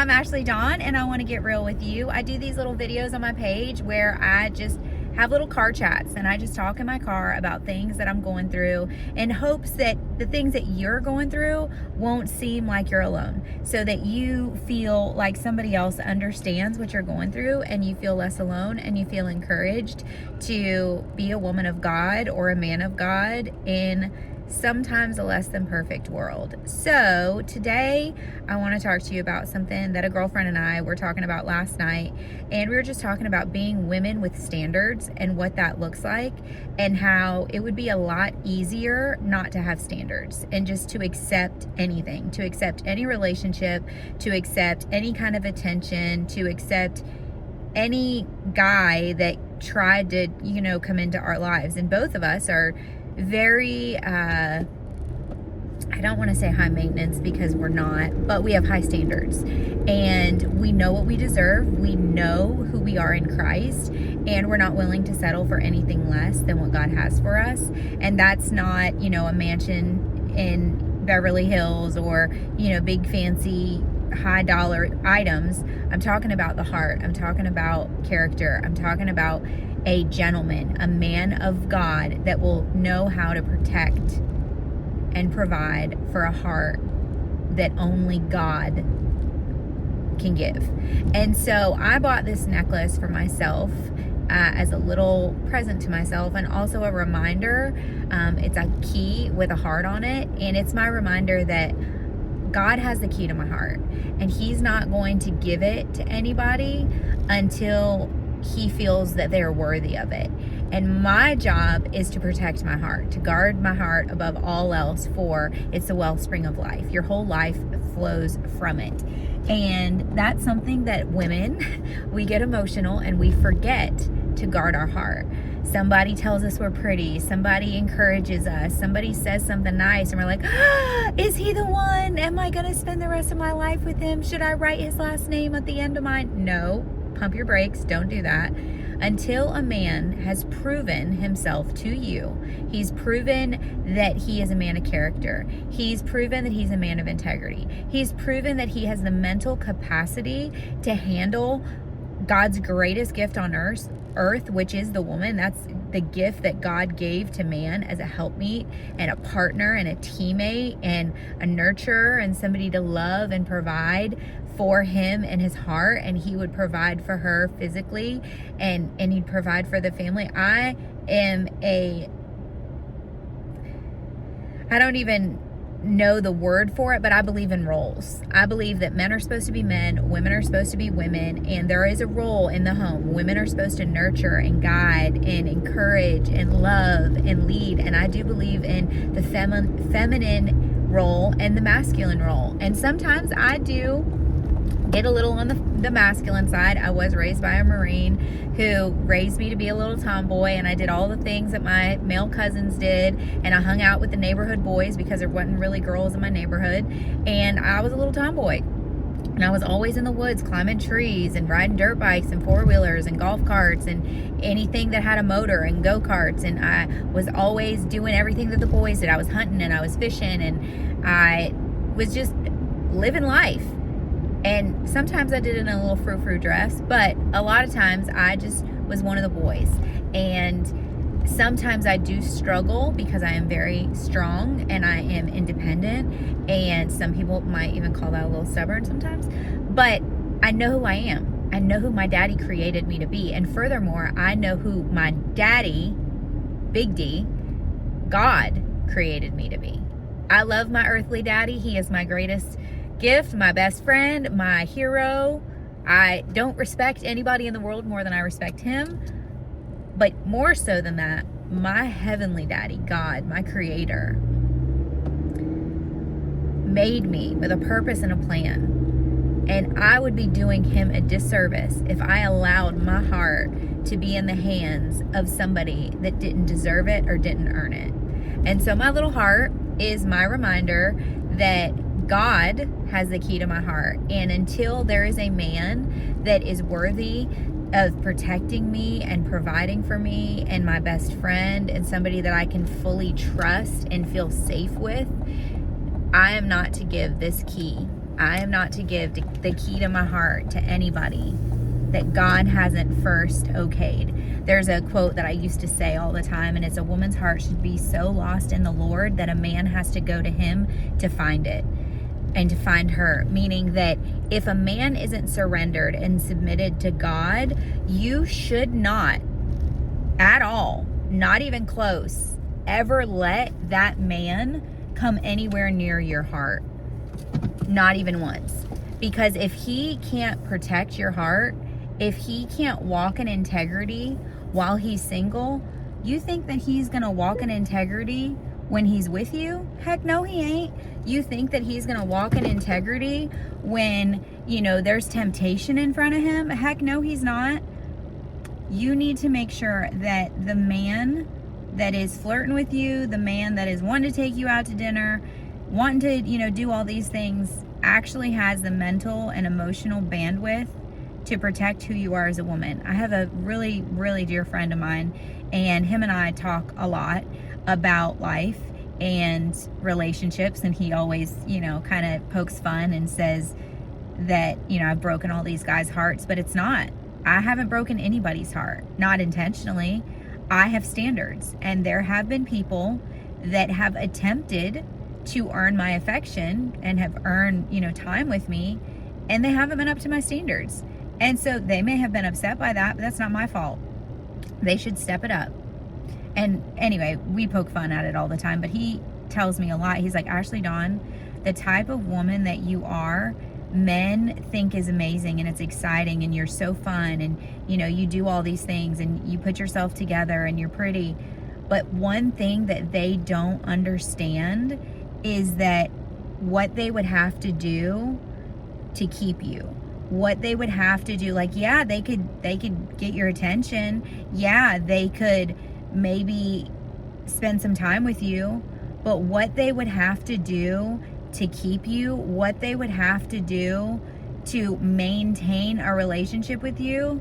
I'm Ashleydawn, and I want to get real with you. I do these little videos on my page where I just have little car chats, and I just talk in my car about things that I'm going through in hopes that the things that you're going through won't seem like you're alone, so that you feel like somebody else understands what you're going through and you feel less alone and you feel encouraged to be a woman of God or a man of God in sometimes a less than perfect world. So today I want to talk to you about something that a girlfriend and I were talking about last night, and we were just talking about being women with standards and what that looks like, and how it would be a lot easier not to have standards and just to accept anything, to accept any relationship, to accept any kind of attention, to accept any guy that tried to, come into our lives. And both of us are very, I don't want to say high maintenance because we're not, but we have high standards, and we know what we deserve. We know who we are in Christ, and we're not willing to settle for anything less than what God has for us. And that's not, a mansion in Beverly Hills or, big fancy high dollar items. I'm talking about the heart. I'm talking about character. I'm talking about a gentleman, a man of God that will know how to protect and provide for a heart that only God can give. And so I bought this necklace for myself as a little present to myself, and also a reminder. It's a key with a heart on it, and it's my reminder that God has the key to my heart, and He's not going to give it to anybody until He feels that they're worthy of it. And my job is to protect my heart, to guard my heart above all else, for it's the wellspring of life. Your whole life flows from it. And that's something that women, we get emotional and we forget to guard our heart. Somebody tells us we're pretty, somebody encourages us, somebody says something nice, and we're like, is he the one? Am I going to spend the rest of my life with him? Should I write his last name at the end of mine? No. Pump your brakes. Don't do that. Until a man has proven himself to you, he's proven that he is a man of character. He's proven that he's a man of integrity. He's proven that he has the mental capacity to handle God's greatest gift on earth, which is the woman. That's the gift that God gave to man as a helpmeet and a partner and a teammate and a nurturer and somebody to love and provide for him and his heart, and he would provide for her physically, and he'd provide for the family. I don't even know the word for it, but I believe in roles. I believe that men are supposed to be men, women are supposed to be women, and there is a role in the home. Women are supposed to nurture and guide and encourage and love and lead, and I do believe in the feminine role and the masculine role. And sometimes I do get a little on the masculine side. I was raised by a Marine who raised me to be a little tomboy, and I did all the things that my male cousins did, and I hung out with the neighborhood boys because there wasn't really girls in my neighborhood, and I was a little tomboy. And I was always in the woods climbing trees and riding dirt bikes and four-wheelers and golf carts and anything that had a motor and go-karts, and I was always doing everything that the boys did. I was hunting and I was fishing, and I was just living life. And sometimes I did it in a little frou-frou dress, but a lot of times I just was one of the boys. And sometimes I do struggle because I am very strong and I am independent, and some people might even call that a little stubborn sometimes. But I know who I am. I know who my daddy created me to be. And furthermore, I know who my daddy, Big D, God, created me to be. I love my earthly daddy. He is my greatest gift, my best friend, my hero. I don't respect anybody in the world more than I respect him, but more so than that, my heavenly daddy, God, my creator, made me with a purpose and a plan, and I would be doing him a disservice if I allowed my heart to be in the hands of somebody that didn't deserve it or didn't earn it. And so my little heart is my reminder that God has the key to my heart. And until there is a man that is worthy of protecting me and providing for me, and my best friend and somebody that I can fully trust and feel safe with, I am not to give this key I am not to give the key to my heart to anybody that God hasn't first okayed. There's a quote that I used to say all the time, and it's, a woman's heart should be so lost in the Lord that a man has to go to him to find it and to find her. Meaning that if a man isn't surrendered and submitted to God, you should not at all, not even close, ever let that man come anywhere near your heart. Not even once. Because if he can't protect your heart, if he can't walk in integrity while he's single, you think that he's gonna walk in integrity when he's with you? Heck no, he ain't. You think that he's gonna walk in integrity when, there's temptation in front of him? Heck no, he's not. You need to make sure that the man that is flirting with you, the man that is wanting to take you out to dinner, wanting to, do all these things, actually has the mental and emotional bandwidth to protect who you are as a woman. I have a really, really dear friend of mine, and him and I talk a lot about life and relationships, and he always, kind of pokes fun and says that, I've broken all these guys' hearts, but it's not. I haven't broken anybody's heart, not intentionally. I have standards, and there have been people that have attempted to earn my affection and have earned, time with me, and they haven't been up to my standards. And so they may have been upset by that, but that's not my fault. They should step it up. And anyway, we poke fun at it all the time, but he tells me a lot. He's like, Ashleydawn, the type of woman that you are, men think is amazing and it's exciting and you're so fun and, you do all these things and you put yourself together and you're pretty. But one thing that they don't understand is that what they would have to do to keep you, what they would have to do, like, yeah, they could get your attention. Yeah, they could maybe spend some time with you, but what they would have to do to keep you, what they would have to do to maintain a relationship with you,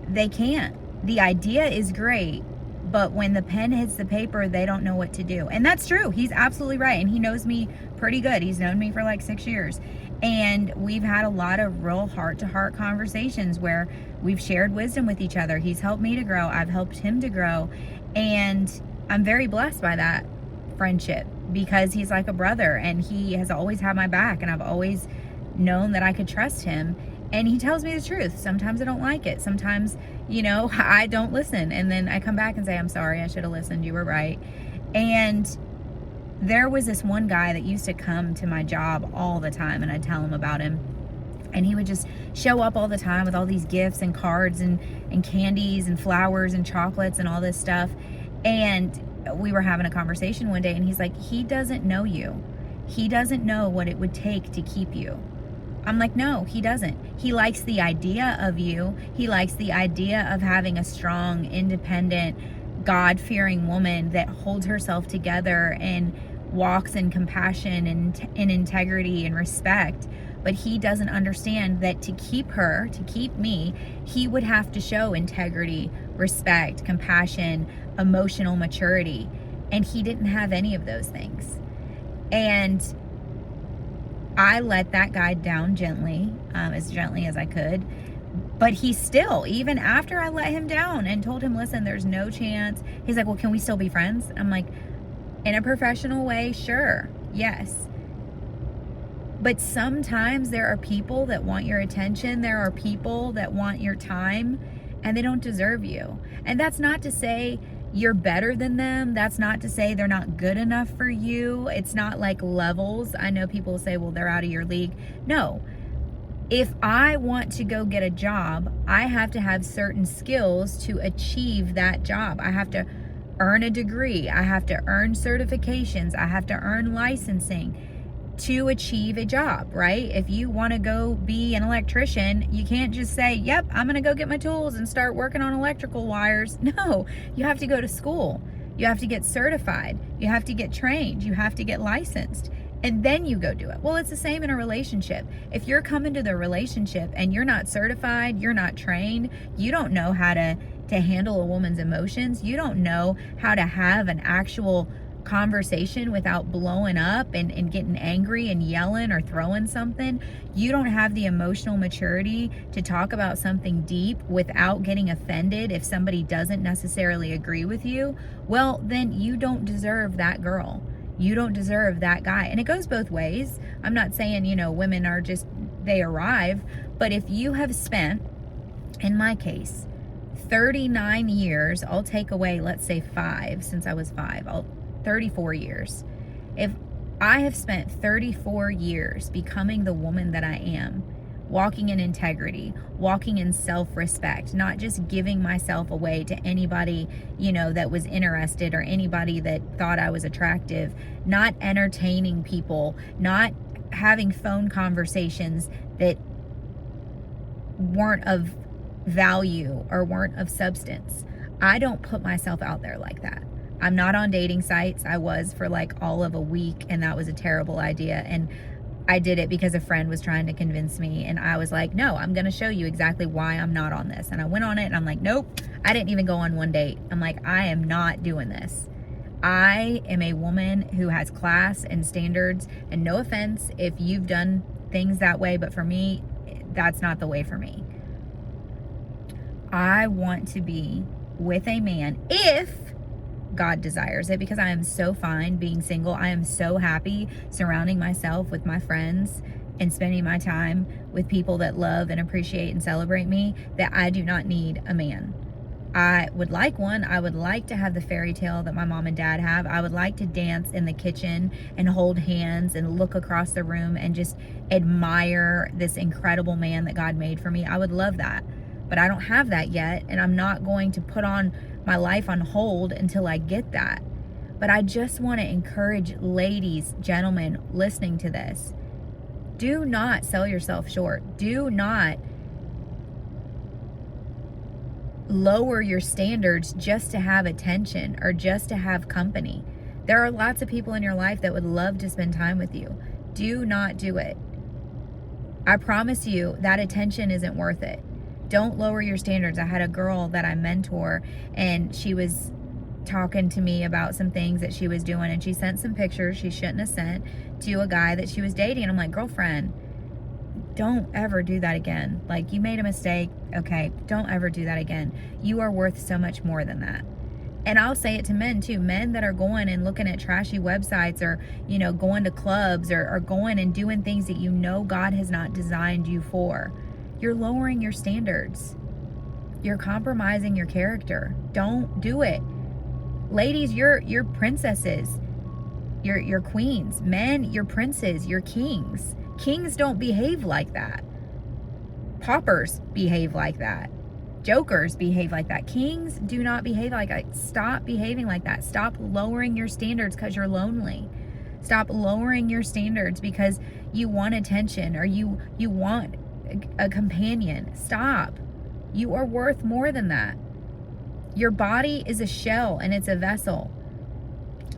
they can't. The idea is great, but when the pen hits the paper, they don't know what to do. And that's true. He's absolutely right. And he knows me pretty good. He's known me for like 6 years. And we've had a lot of real heart-to-heart conversations where we've shared wisdom with each other. He's helped me to grow. I've helped him to grow. And I'm very blessed by that friendship because he's like a brother and he has always had my back, and I've always known that I could trust him. And he tells me the truth. Sometimes I don't like it. Sometimes, I don't listen. And then I come back and say, I'm sorry, I should have listened. You were right. And there was this one guy that used to come to my job all the time, and I'd tell him about him. And he would just show up all the time with all these gifts and cards and candies and flowers and chocolates and all this stuff. And we were having a conversation one day, and he's like, he doesn't know you. He doesn't know what it would take to keep you. I'm like, no, he doesn't. He likes the idea of you. He likes the idea of having a strong, independent, God-fearing woman that holds herself together and walks in compassion and in integrity and respect. But he doesn't understand that to keep her, to keep me, he would have to show integrity, respect, compassion, emotional maturity. And he didn't have any of those things. And I let that guy down gently as I could. But he still, even after I let him down and told him, listen, there's no chance. He's like, well, can we still be friends? I'm like, in a professional way, sure, yes. But sometimes there are people that want your attention. There are people that want your time, and they don't deserve you. And that's not to say you're better than them. That's not to say they're not good enough for you. It's not like levels. I know people say, well, they're out of your league. No. If I want to go get a job, I have to have certain skills to achieve that job. I have to earn a degree. I have to earn certifications. I have to earn licensing to achieve a job, right? If you want to go be an electrician, you can't just say, yep, I'm going to go get my tools and start working on electrical wires. No, you have to go to school. You have to get certified. You have to get trained. You have to get licensed. And then you go do it. Well, it's the same in a relationship. If you're coming to the relationship and you're not certified, you're not trained, you don't know how to handle a woman's emotions, you don't know how to have an actual conversation without blowing up and getting angry and yelling or throwing something, you don't have the emotional maturity to talk about something deep without getting offended if somebody doesn't necessarily agree with you, well, then you don't deserve that girl. You don't deserve that guy. And it goes both ways. I'm not saying, women are just, they arrive, but if you have spent, in my case, 39 years, I'll take away, let's say 5, since I was 5, 34 years. If I have spent 34 years becoming the woman that I am, walking in integrity, walking in self-respect, not just giving myself away to anybody, that was interested or anybody that thought I was attractive, not entertaining people, not having phone conversations that weren't of value or weren't of substance. I don't put myself out there like that. I'm not on dating sites. I was for like all of a week, and that was a terrible idea. And I did it because a friend was trying to convince me, and I was like, no, I'm going to show you exactly why I'm not on this. And I went on it, and I'm like, nope, I didn't even go on one date. I'm like, I am not doing this. I am a woman who has class and standards, and no offense if you've done things that way, but for me, that's not the way for me. I want to be with a man if God desires it, because I am so fine being single. I am so happy surrounding myself with my friends and spending my time with people that love and appreciate and celebrate me, that I do not need a man. I would like one. I would like to have the fairy tale that my mom and dad have. I would like to dance in the kitchen and hold hands and look across the room and just admire this incredible man that God made for me. I would love that. But I don't have that yet, and I'm not going to put on my life on hold until I get that. But I just want to encourage ladies, gentlemen listening to this, do not sell yourself short. Do not lower your standards just to have attention or just to have company. There are lots of people in your life that would love to spend time with you. Do not do it. I promise you that attention isn't worth it. Don't lower your standards. I had a girl that I mentor, and she was talking to me about some things that she was doing, and she sent some pictures she shouldn't have sent to a guy that she was dating. And I'm like, girlfriend, don't ever do that again. Like, you made a mistake. Okay, don't ever do that again. You are worth so much more than that. And I'll say it to men too. Men that are going and looking at trashy websites, or, going to clubs, or going and doing things that God has not designed you for. You're lowering your standards. You're compromising your character. Don't do it. Ladies, you're princesses. You're queens. Men, you're princes. You're kings. Kings don't behave like that. Paupers behave like that. Jokers behave like that. Kings do not behave like that. Stop behaving like that. Stop lowering your standards because you're lonely. Stop lowering your standards because you want attention, or you want a companion. Stop. You are worth more than that. Your body is a shell, and it's a vessel.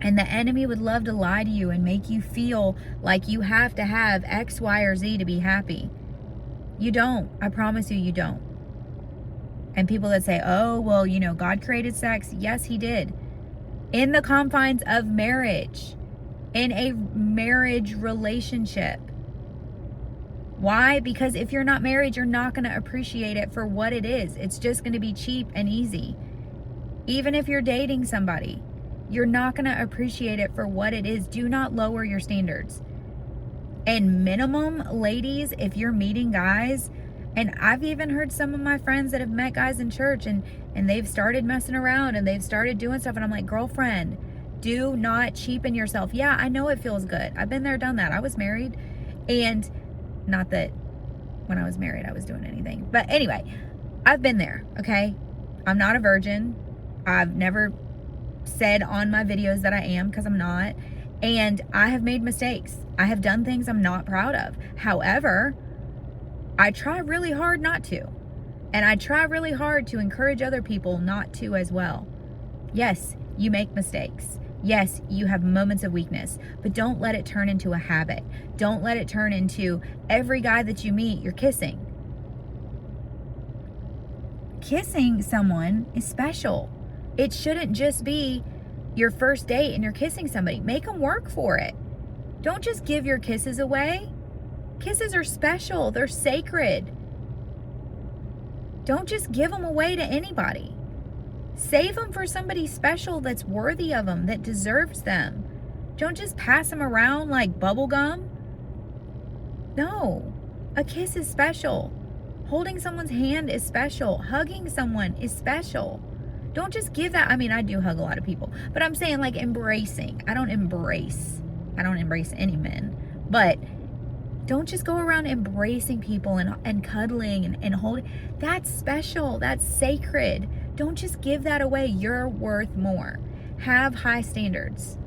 And the enemy would love to lie to you and make you feel like you have to have X, Y, or Z to be happy. You don't. I promise you, you don't. And people that say, oh, well, God created sex. Yes, he did. In the confines of marriage. In a marriage relationship. Why? Because if you're not married, you're not going to appreciate it for what it is. It's just going to be cheap and easy. Even if you're dating somebody, you're not going to appreciate it for what it is. Do not lower your standards. And minimum, ladies, if you're meeting guys, and I've even heard some of my friends that have met guys in church, and they've started messing around and they've started doing stuff, and I'm like, girlfriend, do not cheapen yourself. Yeah, I know it feels good. I've been there, done that. I was married, and not that when I was married I was doing anything. But anyway, I've been there, okay? I'm not a virgin. I've never said on my videos that I am, because I'm not. And I have made mistakes. I have done things I'm not proud of. However, I try really hard not to. And I try really hard to encourage other people not to as well. Yes, you make mistakes. Yes, you have moments of weakness, but don't let it turn into a habit. Don't let it turn into every guy that you meet, you're kissing. Kissing someone is special. It shouldn't just be your first date and you're kissing somebody, make them work for it. Don't just give your kisses away. Kisses are special. They're sacred. Don't just give them away to anybody. Save them for somebody special that's worthy of them, that deserves them. Don't just pass them around like bubble gum. No, a kiss is special. Holding someone's hand is special. Hugging someone is special. Don't just give that. I mean, I do hug a lot of people, but I'm saying like embracing. I don't embrace any men, but don't just go around embracing people and cuddling and holding. That's special. That's sacred. Don't just give that away. You're worth more. Have high standards.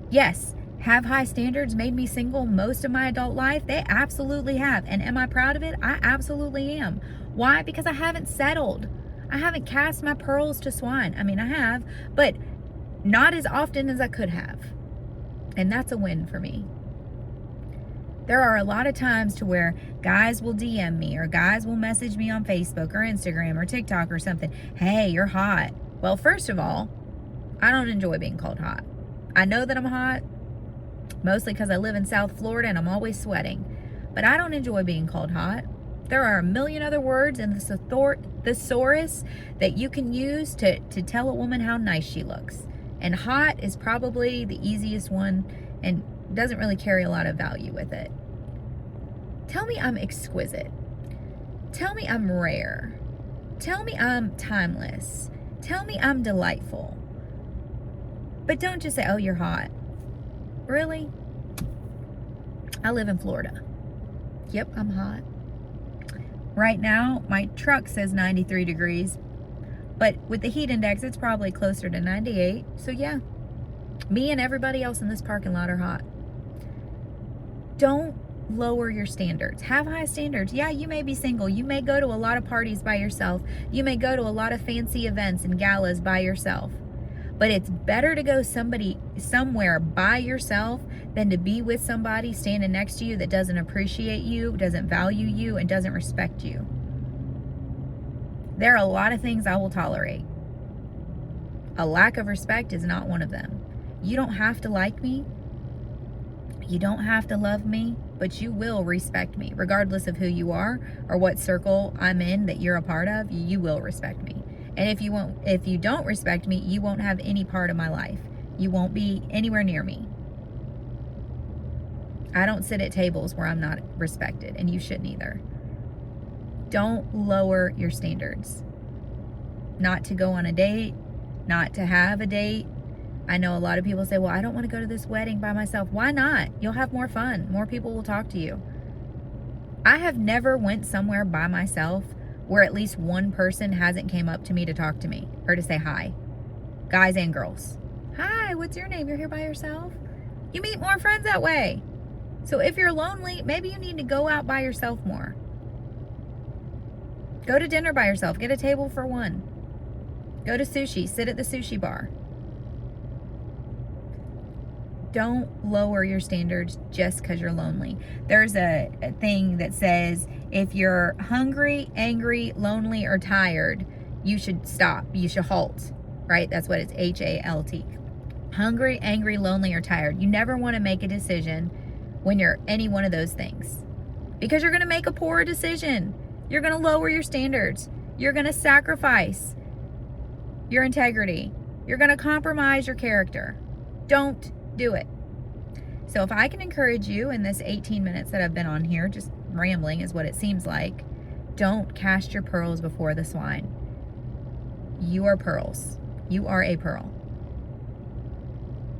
Yes, have high standards made me single most of my adult life? They absolutely have. And am I proud of it? I absolutely am. Why? Because I haven't settled. I haven't cast my pearls to swine. I mean, I have, but not as often as I could have. And that's a win for me. There are a lot of times to where guys will DM me or guys will message me on Facebook or Instagram or TikTok or something. Hey, you're hot. Well, first of all, I don't enjoy being called hot. I know that I'm hot, mostly because I live in South Florida and I'm always sweating. But I don't enjoy being called hot. There are a million other words in the thesaurus that you can use to tell a woman how nice she looks. And hot is probably the easiest one and doesn't really carry a lot of value with it. Tell me I'm exquisite. Tell me I'm rare. Tell me I'm timeless. Tell me I'm delightful. But don't just say, oh, you're hot. Really? I live in Florida. Yep, I'm hot. Right now, my truck says 93 degrees. But with the heat index, it's probably closer to 98. So yeah, me and everybody else in this parking lot are hot. Don't lower your standards. Have high standards. Yeah, you may be single. You may go to a lot of parties by yourself. You may go to a lot of fancy events and galas by yourself. But it's better to go somewhere by yourself than to be with somebody standing next to you that doesn't appreciate you, doesn't value you, and doesn't respect you. There are a lot of things I will tolerate. A lack of respect is not one of them. You don't have to like me. You don't have to love me, but you will respect me. Regardless of who you are or what circle I'm in that you're a part of, you will respect me. And if you don't respect me, you won't have any part of my life. You won't be anywhere near me. I don't sit at tables where I'm not respected, and you shouldn't either. Don't lower your standards. Not to go on a date, not to have a date. I know a lot of people say, well, I don't want to go to this wedding by myself. Why not? You'll have more fun. More people will talk to you. I have never went somewhere by myself where at least one person hasn't came up to me to talk to me or to say hi. Guys and girls. Hi, what's your name? You're here by yourself? You meet more friends that way. So if you're lonely, maybe you need to go out by yourself more. Go to dinner by yourself. Get a table for one. Go to sushi. Sit at the sushi bar. Don't lower your standards just because you're lonely. There's a thing that says if you're hungry, angry, lonely, or tired, you should stop. You should halt, right? That's what it's HALT. Hungry, angry, lonely, or tired. You never want to make a decision when you're any one of those things because you're going to make a poor decision. You're going to lower your standards. You're going to sacrifice your integrity. You're going to compromise your character. Don't do it. So if I can encourage you in this 18 minutes that I've been on here, just rambling is what it seems like, don't cast your pearls before the swine. You are pearls. You are a pearl.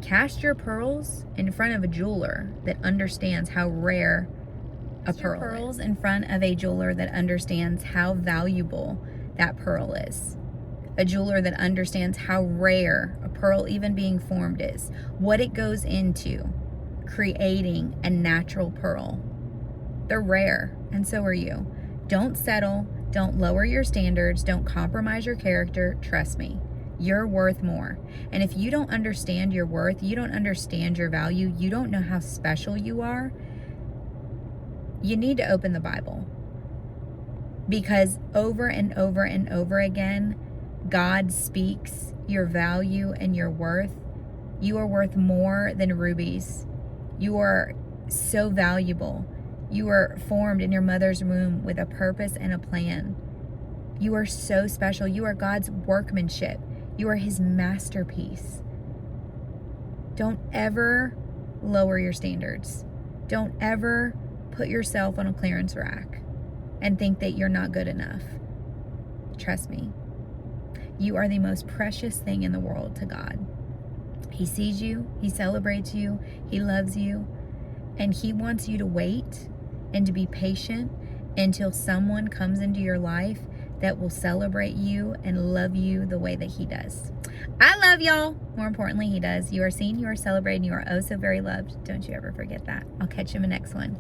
Cast your pearls in front of a jeweler that understands how rare a pearl is. Pearls in front of a jeweler that understands how valuable that pearl is. A jeweler that understands how rare a pearl even being formed is. What it goes into creating a natural pearl. They're rare, and so are you. Don't settle. Don't lower your standards. Don't compromise your character. Trust me, you're worth more. And if you don't understand your worth, you don't understand your value, you don't know how special you are, you need to open the Bible. Because over and over and over again, God speaks your value and your worth. You are worth more than rubies. You are so valuable. You were formed in your mother's womb with a purpose and a plan. You are so special. You are God's workmanship. You are his masterpiece. Don't ever lower your standards. Don't ever put yourself on a clearance rack and think that you're not good enough. Trust me. You are the most precious thing in the world to God. He sees you. He celebrates you. He loves you. And he wants you to wait and to be patient until someone comes into your life that will celebrate you and love you the way that he does. I love y'all. More importantly, he does. You are seen, you are celebrated, you are oh so very loved. Don't you ever forget that. I'll catch you in the next one.